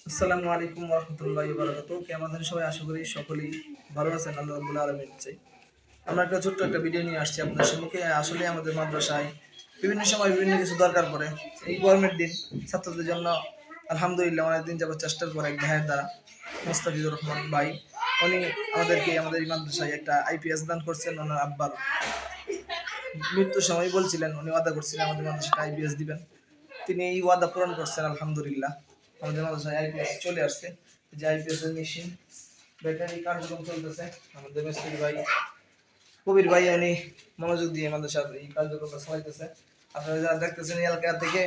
আসসালামু আলাইকুম ওয়া রাহমাতুল্লাহি ওয়া বারাকাতুহু। কেমন আছেন সবাই? আশা করি সকলেই ভালো আছেন। আল্লাহ রাব্বুল আলামিন চাই। আমরা একটা ছোট্ট একটা ভিডিও নিয়ে আসছি আপনার সম্মুখে। আসলে আমাদের মাদ্রাসায় বিভিন্ন সময় বিভিন্ন কিছু দরকার পড়ে। এই গরমের দিন ছাত্রদের জন্য আলহামদুলিল্লাহ অনেকদিন যাবত চেষ্টার পর এক ভাইয়ের দ্বারা মোস্তাফিজুর রহমান ভাই উনি আমাদেরকে আমাদের এই মাদ্রাসায় একটা আইপিএস দান করছেন। ওনার আব্বার মৃত্যুর সময় বলছিলেন, উনি ওয়াদা করছিলেন আমাদের মাদ্রাসায় আইপিএস দিবেন। তিনি এই ওয়াদা পূরণ করছেন আলহামদুলিল্লাহ। আমাদের মাদ্রাসায় আইপিএস চলে আসছে। যে আইপিএস এর মেশিন ব্যাটারি কার্যক্রম চলতেছে। আমাদের মিস্ত্রি ভাই কবির ভাই উনি মনোযোগ দিয়ে মাদ্রাসার এই কার্যক্রমটা চালাইতেছে। আপনারা যারা দেখতেছেন এই এলাকা থেকে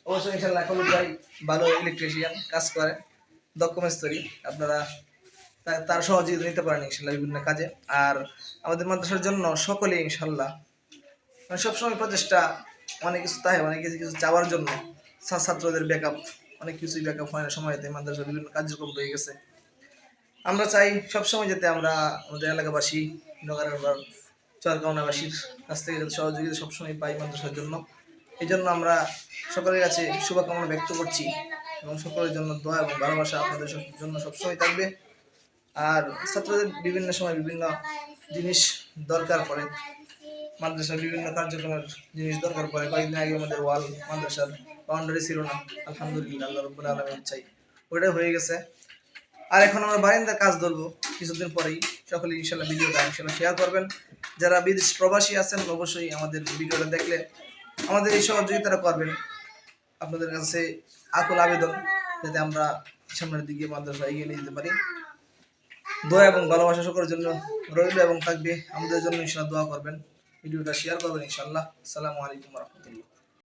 অবশ্যই ইনশাআল্লাহ কবির ভাই ভালো ইলেকট্রিশিয়ান কাজ করে, দক্ষ মিস্ত্রি। আপনারা তার সহযোগিতা নিতে পারেন ইনশাআল্লাহ বিভিন্ন কাজে। আর আমাদের মাদ্রাসার জন্য সকলেই ইনশাআল্লাহ সবসময় প্রচেষ্টা, অনেক কিছু তাই অনেক কিছু কিছু চাওয়ার জন্য ছাত্রদের ব্যাকআপ অনেক কিছুই ব্যাকআপ হয় না সময়তে মাদ্রাসার বিভিন্ন কার্যক্রম রয়ে গেছে। আমরা চাই সবসময় যাতে আমরা আমাদের এলাকাবাসী নগরের চরকাউনাবাসীর কাছ থেকে যাতে সহযোগিতা সবসময় পাই মাদ্রাসার জন্য। এই জন্য আমরা সকলের কাছে শুভকামনা ব্যক্ত করছি এবং সকলের জন্য দোয়া এবং ভালোবাসা আপনাদের জন্য সবসময় থাকবে। আর ছাত্রদের বিভিন্ন সময় বিভিন্ন জিনিস দরকার পড়ে, মাদ্রাসার বিভিন্ন কার্যক্রমের জিনিস দরকার পড়ে। কয়েকদিন আগে আমাদের ওয়াল মাদ্রাসার বাউন্ডারি ছিল না, আলহামদুলিল্লাহ আল্লাহ রাব্বুল আলামিন চাই ওটা হয়ে গেছে। আর এখন আমরা বারিন্দার কাজ ধরবো কিছুদিন পরেই। সকলে ইনশাল্লাহ ভিডিওটা ইনশাল্লাহ শেয়ার করবেন। যারা বিদেশ প্রবাসী আছেন অবশ্যই আমাদের ভিডিওটা দেখলে আমাদের এই সহযোগিতাটা করবেন। আপনাদের কাছে আকুল আবেদন যাতে আমরা সামনের দিকে মাদ্রাসা এগিয়ে নিয়ে যেতে পারি। দোয়া এবং ভালোবাসা সকলের জন্য রইল এবং থাকবে। আমাদের জন্য ইনশাল্লাহ দোয়া করবেন, ভিডিওটা শেয়ার করবেন ইনশাল্লাহ। আসসালামু আলাইকুম ওয়া রাহমাতুল্লাহ।